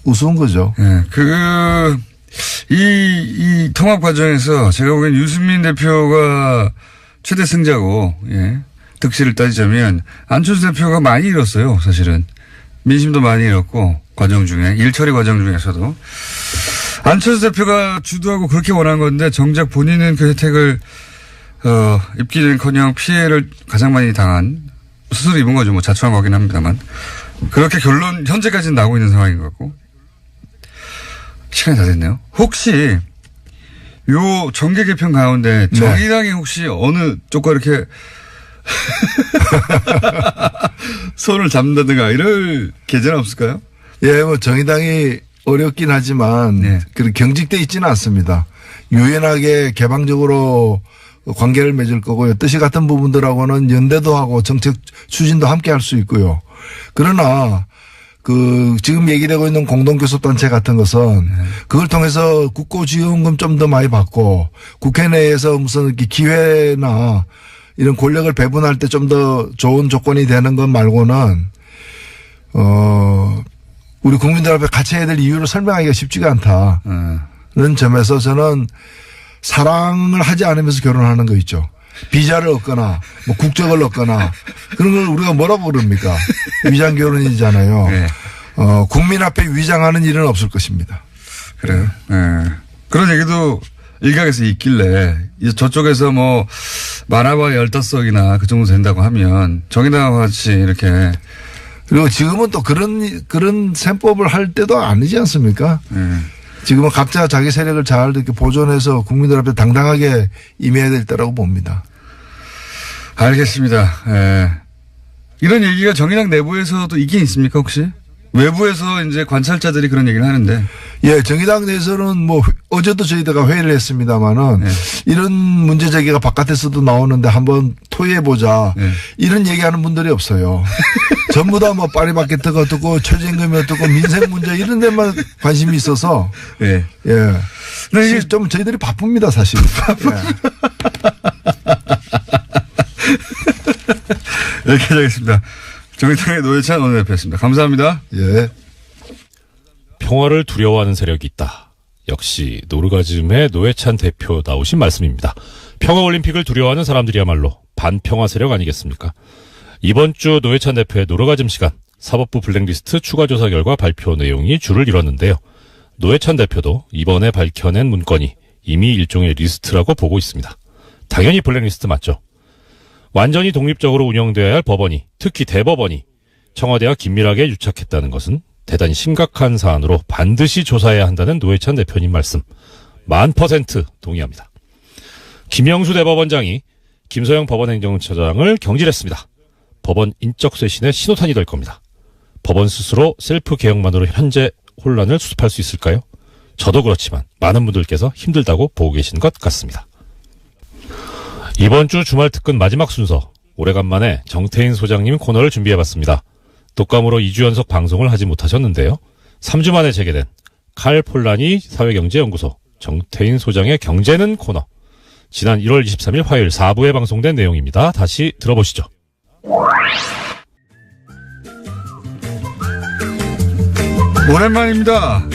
우스운 거죠. 네, 이 통합 과정에서 제가 보기엔 유승민 대표가 최대 승자고 예, 득실을 따지자면 안철수 대표가 많이 잃었어요 사실은. 민심도 많이 잃었고 과정 중에 일처리 과정 중에서도 안철수 대표가 주도하고 그렇게 원한 건데 정작 본인은 그 혜택을 입기는커녕 피해를 가장 많이 당한 스스로 입은 거죠. 자초한 거긴 합니다만 그렇게 결론 현재까지는 나오고 있는 상황인 것 같고 시간이 다 됐네요. 혹시 요 정계 개편 가운데 정의당이 혹시 어느 쪽과 이렇게 손을 잡는다든가 이럴 계제는 없을까요? 예, 뭐 정의당이 어렵긴 하지만 네. 그렇게 경직돼 있지는 않습니다. 유연하게 개방적으로 관계를 맺을 거고요. 뜻이 같은 부분들하고는 연대도 하고 정책 추진도 함께 할 수 있고요. 그러나 그 지금 얘기되고 있는 공동교섭단체 같은 것은 그걸 통해서 국고지원금 좀 더 많이 받고 국회 내에서 무슨 이렇게 기회나 이런 권력을 배분할 때 좀 더 좋은 조건이 되는 것 말고는 우리 국민들 앞에 같이 해야 될 이유를 설명하기가 쉽지가 않다는 점에서 저는 사랑을 하지 않으면서 결혼하는 거 있죠. 비자를 얻거나 뭐 국적을 얻거나 그런 걸 우리가 뭐라고 그럽니까? 위장 결혼이잖아요. 네. 국민 앞에 위장하는 일은 없을 것입니다. 그래요. 네. 그런 얘기도 일각에서 있길래 이제 저쪽에서 뭐 많아봐야 15석이나 그 정도 된다고 하면 정의당과 같이 이렇게 그리고 지금은 또 그런 셈법을 할 때도 아니지 않습니까? 지금은 각자 자기 세력을 잘 이렇게 보존해서 국민들 앞에 당당하게 임해야 될 때라고 봅니다. 알겠습니다. 예. 이런 얘기가 정의당 내부에서도 있긴 있습니까 혹시? 외부에서 이제 관찰자들이 그런 얘기를 하는데. 예, 정의당 내에서는 뭐 어제도 저희가 회의를 했습니다마는 네. 이런 문제 제기가 바깥에서도 나오는데 한번 토의해보자. 네. 이런 얘기하는 분들이 없어요. 전부 다 뭐 파리바게트가 어떻고 최저임금이 어떻고 민생 문제 이런 데만 관심이 있어서. 예. 예. 근데 이게 좀 저희들이 바쁩니다, 사실. 여기까지 하겠습니다. 정의당의 노회찬 원내대표였습니다. 감사합니다. 예. 평화를 두려워하는 세력이 있다. 역시 노르가즘의 노회찬 대표 나오신 말씀입니다. 평화올림픽을 두려워하는 사람들이야말로 반평화 세력 아니겠습니까? 이번 주 노회찬 대표의 노르가즘 시간 사법부 블랙리스트 추가 조사 결과 발표 내용이 줄을 이뤘는데요. 노회찬 대표도 이번에 밝혀낸 문건이 이미 일종의 리스트라고 보고 있습니다. 당연히 블랙리스트 맞죠. 완전히 독립적으로 운영되어야 할 법원이, 특히 대법원이 청와대와 긴밀하게 유착했다는 것은 대단히 심각한 사안으로 반드시 조사해야 한다는 노회찬 대표님 말씀 1000% 동의합니다. 김영수 대법원장이 김소영 법원행정처장을 경질했습니다. 법원 인적 쇄신의 신호탄이 될 겁니다. 법원 스스로 셀프 개혁만으로 현재 혼란을 수습할 수 있을까요? 저도 그렇지만 많은 분들께서 힘들다고 보고 계신 것 같습니다. 이번 주 주말 특근 마지막 순서, 오래간만에 정태인 소장님 코너를 준비해봤습니다. 독감으로 2주 연속 방송을 하지 못하셨는데요. 3주 만에 재개된 칼 폴라니 사회경제연구소 정태인 소장의 경제는 코너. 지난 1월 23일 화요일 4부에 방송된 내용입니다. 다시 들어보시죠. 오랜만입니다.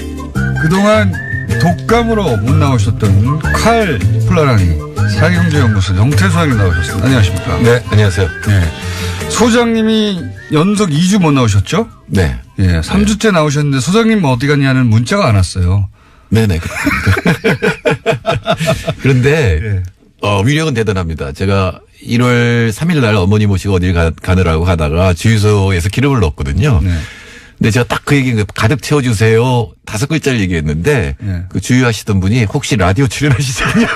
그동안 독감으로 못 나오셨던 칼 폴라니 사회경제연구소 정태인 소장님 나오셨습니다. 안녕하십니까? 네, 안녕하세요. 네. 소장님이 연속 2주 못 나오셨죠? 네. 예, 3주째 나오셨는데 소장님 어디 갔냐는 문자가 안 왔어요. 네네. 그런데, 예. 위력은 대단합니다. 제가 1월 3일 날 어머니 모시고 어딜 가느라고 가다가 주유소에서 기름을 넣었거든요. 네. 근데 제가 딱 그 얘기 가득 채워주세요. 5글자를 얘기했는데, 네. 그 주유하시던 분이 혹시 라디오 출연하시잖아요.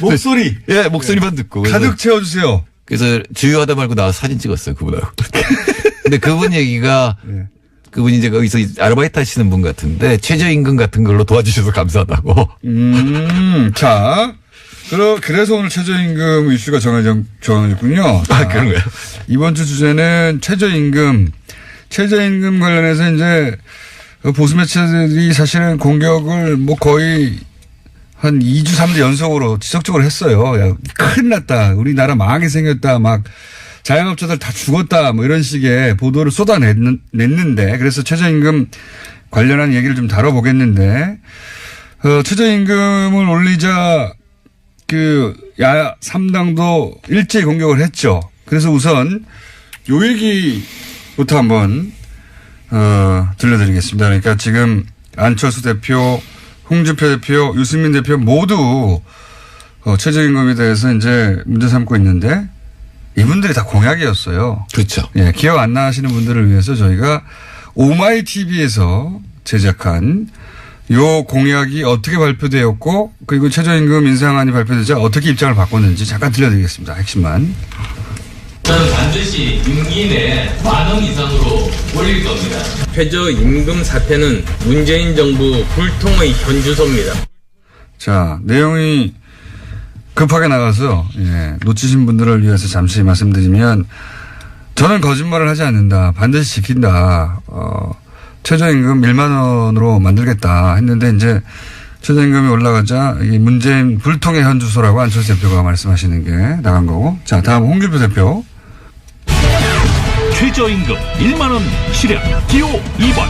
목소리. 예, 목소리만 듣고. 가득 채워주세요. 그래서 주유하다 말고 나와서 사진 찍었어요, 그분하고. 근데 그분 얘기가, 네. 그분이 이제 거기서 아르바이트 하시는 분 같은데, 최저임금 같은 걸로 도와주셔서 감사하다고. 자. 그래서 오늘 최저임금 이슈가 정해졌군요. 아, 그런가요? 이번 주 주제는 최저임금 관련해서 이제 보수 매체들이 사실은 공격을 뭐 거의 한 2주, 3주 연속으로 지속적으로 했어요. 야, 큰일 났다. 우리나라 망하게 생겼다. 막 자영업자들 다 죽었다. 뭐 이런 식의 보도를 쏟아냈는데 그래서 최저임금 관련한 얘기를 좀 다뤄보겠는데 최저임금을 올리자 야 3당도 일제히 공격을 했죠. 그래서 우선 요 얘기부터 한번 들려드리겠습니다. 그러니까 지금 안철수 대표, 홍준표 대표, 유승민 대표 모두 최저임금에 대해서 이제 문제 삼고 있는데 이분들이 다 공약이었어요. 그렇죠. 예, 기억 안 나시는 분들을 위해서 저희가 오마이TV에서 제작한 요 공약이 어떻게 발표되었고 그리고 최저임금 인상안이 발표되자 어떻게 입장을 바꿨는지 잠깐 들려드리겠습니다. 핵심만. 저는 반드시 임기 내에 10,000원 이상으로 올릴 겁니다. 최저임금 사태는 문재인 정부 불통의 현주소입니다. 자, 내용이 급하게 나가서 놓치신 분들을 위해서 잠시 말씀드리면 저는 거짓말을 하지 않는다. 반드시 지킨다. 최저임금 1만 원으로 만들겠다 했는데 이제 최저임금이 올라가자 이 문재인 불통의 현주소라고 안철수 대표가 말씀하시는 게 나간 거고. 자, 다음 홍준표 대표. 최저임금 1만 원 실현 기호 2번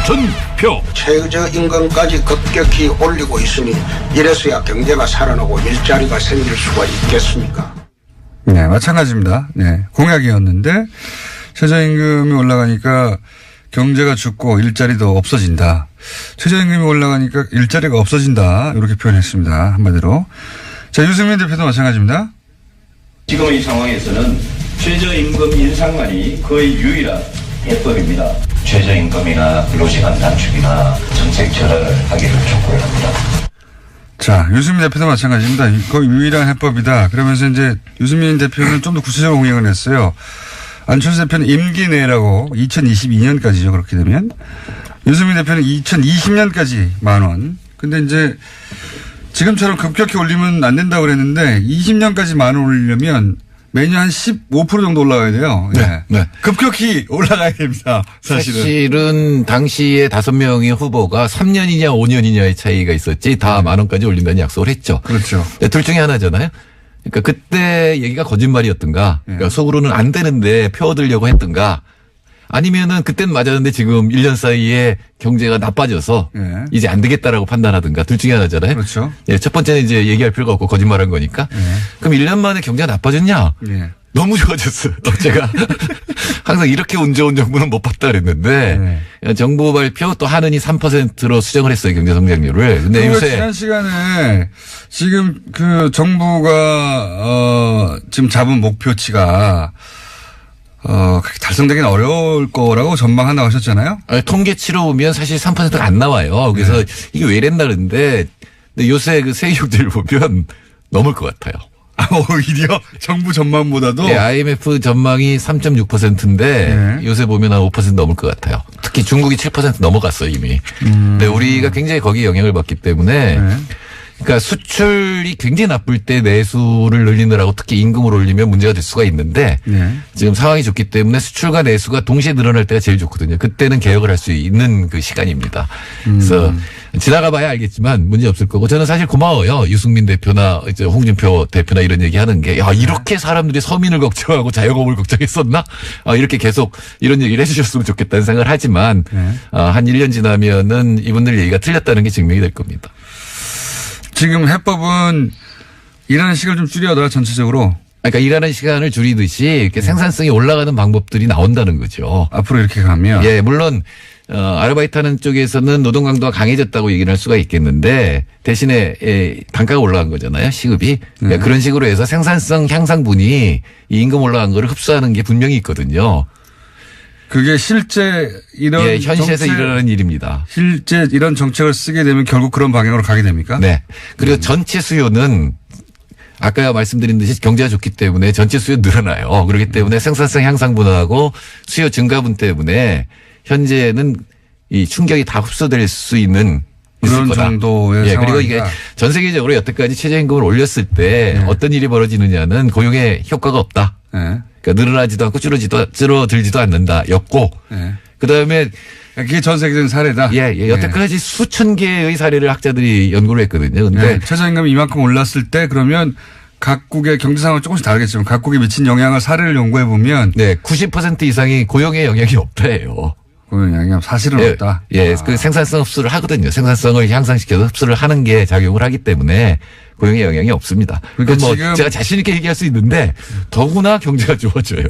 홍준표. 최저임금까지 급격히 올리고 있으니 이래서야 경제가 살아나고 일자리가 생길 수가 있겠습니까? 네, 마찬가지입니다. 네, 공약이었는데 최저임금이 올라가니까 경제가 죽고 일자리도 없어진다. 최저임금이 올라가니까 일자리가 없어진다. 이렇게 표현했습니다. 한마디로. 자, 유승민 대표도 마찬가지입니다. 지금 이 상황에서는 최저임금 인상만이 거의 유일한 해법입니다. 최저임금이나 근로시간 단축이나 정책 절하를 하기를 촉구합니다. 자, 유승민 대표도 마찬가지입니다. 거의 유일한 해법이다. 그러면서 이제 유승민 대표는 좀 더 구체적으로 공약을 했어요. 안철수 대표는 임기 내라고 2022년까지죠. 그렇게 되면. 유승민 대표는 2020년까지 10,000원. 근데 이제 지금처럼 급격히 올리면 안 된다고 그랬는데 20년까지 10,000원 올리려면 매년 한 15% 정도 올라가야 돼요. 네. 네. 급격히 올라가야 됩니다. 사실은 당시에 5명의 후보가 3년이냐 5년이냐의 차이가 있었지 다 10,000원까지 올린다는 약속을 했죠. 그렇죠. 둘 중에 하나잖아요. 그러니까 그때 얘기가 거짓말이었던가, 그러니까 속으로는 안 되는데 표 얻으려고 했던가, 아니면은 그땐 맞았는데 지금 1년 사이에 경제가 나빠져서 이제 안 되겠다라고 판단하든가 둘 중에 하나잖아요. 그렇죠. 예, 첫 번째는 이제 얘기할 필요가 없고 거짓말한 거니까. 그럼 1년 만에 경제가 나빠졌냐? 너무 좋아졌어요. 제가 항상 이렇게 운 좋은 정부는 못 봤다 그랬는데 정부 발표 또 하느니 3%로 수정을 했어요. 경제 성장률을. 근데 요새 지난 시간에 지금 그 정부가 지금 잡은 목표치가 그렇게 달성되기는 어려울 거라고 전망한다고 하셨잖아요. 통계치로 보면 사실 3%가 안 나와요. 그래서 이게 왜 이랬나 그런데 근데 요새 그 세계경제를 보면 넘을 것 같아요. 오히려 정부 전망보다도. 네, IMF 전망이 3.6%인데 요새 보면 한 5% 넘을 것 같아요. 특히 중국이 7% 넘어갔어요 이미. 근데 우리가 굉장히 거기에 영향을 받기 때문에 그러니까 수출이 굉장히 나쁠 때 내수를 늘리느라고 특히 임금을 올리면 문제가 될 수가 있는데 지금 상황이 좋기 때문에 수출과 내수가 동시에 늘어날 때가 제일 좋거든요. 그때는 개혁을 할 수 있는 그 시간입니다. 그래서 지나가 봐야 알겠지만 문제 없을 거고 저는 사실 고마워요. 유승민 대표나 이제 홍준표 대표나 이런 얘기 하는 게 야, 이렇게 사람들이 서민을 걱정하고 자영업을 걱정했었나? 이렇게 계속 이런 얘기를 해주셨으면 좋겠다는 생각을 하지만 한 1년 지나면은 이분들 얘기가 틀렸다는 게 증명이 될 겁니다. 지금 해법은 일하는 시간을 좀 줄여라 전체적으로. 그러니까 일하는 시간을 줄이듯이 이렇게 생산성이 올라가는 방법들이 나온다는 거죠. 앞으로 이렇게 가면. 예, 물론 아르바이트 하는 쪽에서는 노동 강도가 강해졌다고 얘기를 할 수가 있겠는데 대신에 단가가 올라간 거잖아요. 시급이. 그러니까 그런 식으로 해서 생산성 향상분이 이 임금 올라간 거를 흡수하는 게 분명히 있거든요. 그게 실제 이런 현실에서 일어나는 일입니다. 실제 이런 정책을 쓰게 되면 결국 그런 방향으로 가게 됩니까? 네. 그리고 전체 수요는 아까 말씀드린 듯이 경제가 좋기 때문에 전체 수요 늘어나요. 그렇기 때문에 생산성 향상분하고 수요 증가분 때문에 현재는 이 충격이 다 흡수될 수 있는 그런 정도의 예, 상황이다. 그리고 이게 전 세계적으로 여태까지 최저임금을 올렸을 때 어떤 일이 벌어지느냐는 고용에 효과가 없다. 그러니까 늘어나지도 않고 줄어들지도 않는다였고 그다음에 그게 전 세계적인 사례다. 예, 여태까지 수천 개의 사례를 학자들이 연구를 했거든요. 근데 최저임금이 이만큼 올랐을 때 그러면 각국의 경제 상황은 조금씩 다르겠지만 각국에 미친 영향을 사례를 연구해 보면 90% 이상이 고용에 영향이 없다예요. 고용 영향 사실은 없다. 예, 그 생산성 흡수를 하거든요. 생산성을 향상시켜서 흡수를 하는 게 작용을 하기 때문에 고용에 영향이 없습니다. 그러니까 뭐 제가 자신 있게 얘기할 수 있는데 더구나 경제가 좋아져요.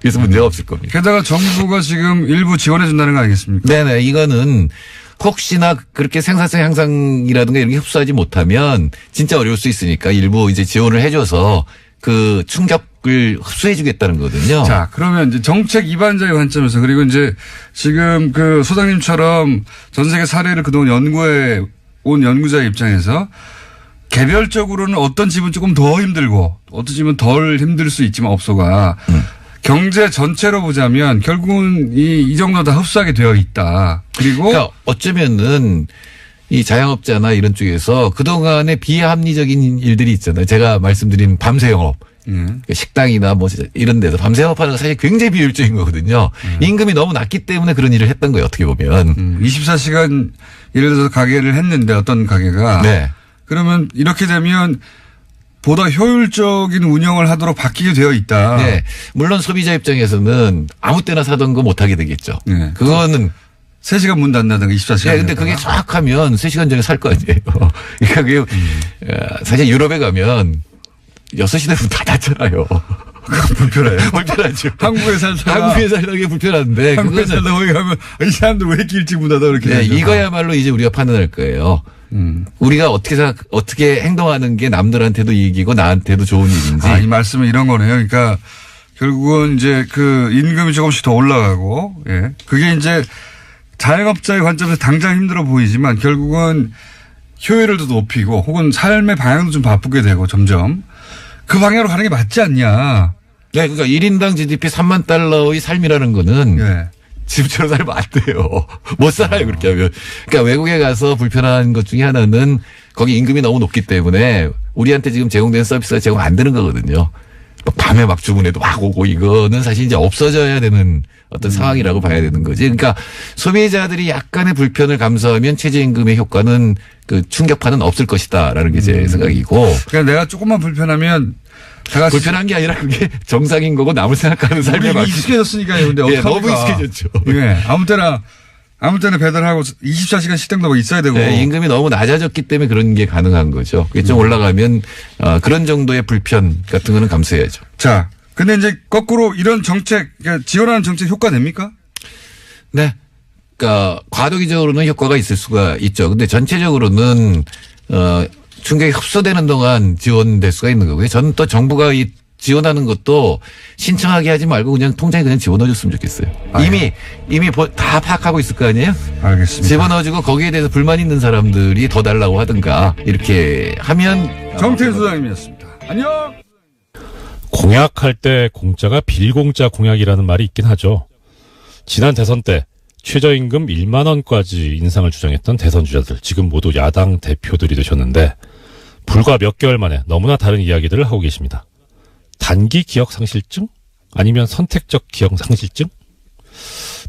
그래서 문제가 없을 겁니다. 게다가 정부가 지금 일부 지원해 준다는 거 아니겠습니까? 네네. 이거는 혹시나 그렇게 생산성 향상이라든가 이런 게 흡수하지 못하면 진짜 어려울 수 있으니까 일부 이제 지원을 해줘서 그 충격을 흡수해주겠다는 거거든요. 자, 그러면 이제 정책 위반자의 관점에서 그리고 이제 지금 그 소장님처럼 전 세계 사례를 그동안 연구해 온 연구자의 입장에서 개별적으로는 어떤 집은 조금 더 힘들고 어떤 집은 덜 힘들 수 있지만 업소가 경제 전체로 보자면 결국은 이 정도 다 흡수하게 되어 있다. 그리고 그러니까 어쩌면은 이 자영업자나 이런 쪽에서 그동안의 비합리적인 일들이 있잖아요. 제가 말씀드린 밤새 영업. 식당이나 뭐 이런 데서 밤새 영업하는 건 사실 굉장히 비효율적인 거거든요. 임금이 너무 낮기 때문에 그런 일을 했던 거예요. 어떻게 보면. 24시간 예를 들어서 가게를 했는데 어떤 가게가. 네. 그러면 이렇게 되면 보다 효율적인 운영을 하도록 바뀌게 되어 있다. 네. 물론 소비자 입장에서는 아무 때나 사던 거 못 하게 되겠죠. 네. 그거는 3시간 문 닫는다든가 24시간. 네, 근데 그게 정확하면 3시간 전에 살 거 아니에요. 그러니까 그게 사실 유럽에 가면 6시 되면 다 닫잖아요. 불편해요. 불편하죠. 한국에 살다가 게 불편한데. 한국에 살다가 거기 가면 이 사람들 왜 이렇게 일찍 문 닫아 이렇게. 네, 이거야말로 이제 우리가 판단할 거예요. 우리가 어떻게 행동하는 게 남들한테도 이익이고 나한테도 좋은 일인지. 이 말씀은 이런 거네요. 그러니까 결국은 이제 그 임금이 조금씩 더 올라가고, 예. 그게 이제 자영업자의 관점에서 당장 힘들어 보이지만 결국은 효율을 더 높이고 혹은 삶의 방향도 좀 바꾸게 되고 점점 그 방향으로 가는 게 맞지 않냐. 네, 그러니까 1인당 GDP 3만 달러의 삶이라는 거는 예. 집처럼 살면 안 돼요. 못 살아요, 그렇게 하면. 그러니까 외국에 가서 불편한 것 중에 하나는 거기 임금이 너무 높기 때문에 우리한테 지금 제공되는 서비스가 제공 안 되는 거거든요. 밤에 막 주문해도 막 오고 이거는 사실 이제 없어져야 되는 어떤 상황이라고 봐야 되는 거지. 그러니까 소비자들이 약간의 불편을 감수하면 최저임금의 효과는 그 충격파는 없을 것이다라는 게 제 생각이고. 그러니까 내가 조금만 불편하면 제가 불편한 게 아니라 그게 정상인 거고 남을 생각하는 삶에 우리 익숙해졌으니까요. 근데 예, 너무 익숙해졌죠. 예. 아무 때나 배달하고 24시간 식당도 막 있어야 되고. 네, 임금이 너무 낮아졌기 때문에 그런 게 가능한 거죠. 그게 좀 올라가면 그런 정도의 불편 같은 거는 감수해야죠. 자, 근데 이제 거꾸로 이런 정책, 그러니까 지원하는 정책 효과 됩니까? 네. 그러니까 과도기적으로는 효과가 있을 수가 있죠. 근데 전체적으로는 충격이 흡수되는 동안 지원될 수가 있는 거고요. 저는 또 정부가 이 지원하는 것도 신청하게 하지 말고 그냥 통장에 그냥 집어넣어줬으면 좋겠어요. 이미 다 파악하고 있을 거 아니에요? 알겠습니다. 집어넣어주고 거기에 대해서 불만 있는 사람들이 더 달라고 하든가 이렇게 하면. 정태일 소장님이었습니다. 안녕. 공약할 때 공짜가 빌공짜 공약이라는 말이 있긴 하죠. 지난 대선 때 최저임금 1만 원까지 인상을 주장했던 대선 주자들 지금 모두 야당 대표들이 되셨는데 불과 몇 개월 만에 너무나 다른 이야기들을 하고 계십니다. 단기 기억 상실증? 아니면 선택적 기억 상실증?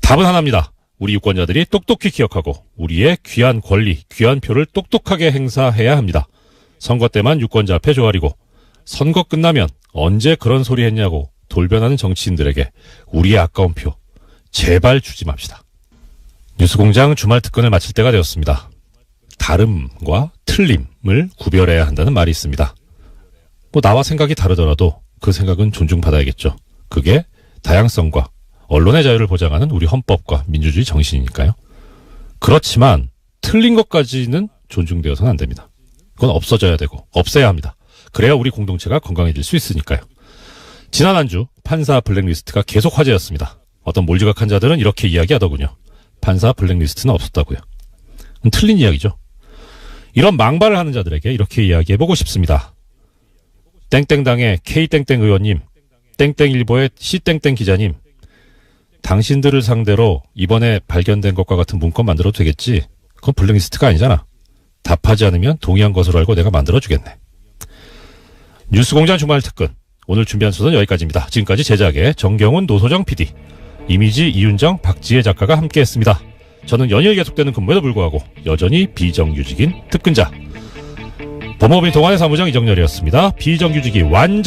답은 하나입니다. 우리 유권자들이 똑똑히 기억하고 우리의 귀한 권리, 귀한 표를 똑똑하게 행사해야 합니다. 선거 때만 유권자 앞에 조아리고 선거 끝나면 언제 그런 소리 했냐고 돌변하는 정치인들에게 우리의 아까운 표 제발 주지 맙시다. 뉴스공장 주말 특근을 마칠 때가 되었습니다. 다름과 틀림을 구별해야 한다는 말이 있습니다. 나와 생각이 다르더라도 그 생각은 존중받아야겠죠. 그게 다양성과 언론의 자유를 보장하는 우리 헌법과 민주주의 정신이니까요. 그렇지만 틀린 것까지는 존중되어서는 안 됩니다. 그건 없어져야 되고 없애야 합니다. 그래야 우리 공동체가 건강해질 수 있으니까요. 지난 한 주 판사 블랙리스트가 계속 화제였습니다. 어떤 몰지각한 자들은 이렇게 이야기하더군요. 판사 블랙리스트는 없었다고요. 틀린 이야기죠. 이런 망발을 하는 자들에게 이렇게 이야기해보고 싶습니다. 땡땡당의 K땡땡 의원님, 땡땡일보의 C땡땡 기자님, 당신들을 상대로 이번에 발견된 것과 같은 문건 만들어도 되겠지. 그건 블랙리스트가 아니잖아. 답하지 않으면 동의한 것으로 알고 내가 만들어주겠네. 뉴스공장 주말 특근, 오늘 준비한 소선 여기까지입니다. 지금까지 제작의 정경훈, 노소정 PD, 이미지 이윤정, 박지혜 작가가 함께했습니다. 저는 연일 계속되는 근무에도 불구하고 여전히 비정규직인 특근자, 법무법인 동아의 사무장 이정렬이었습니다. 비정규직이 완전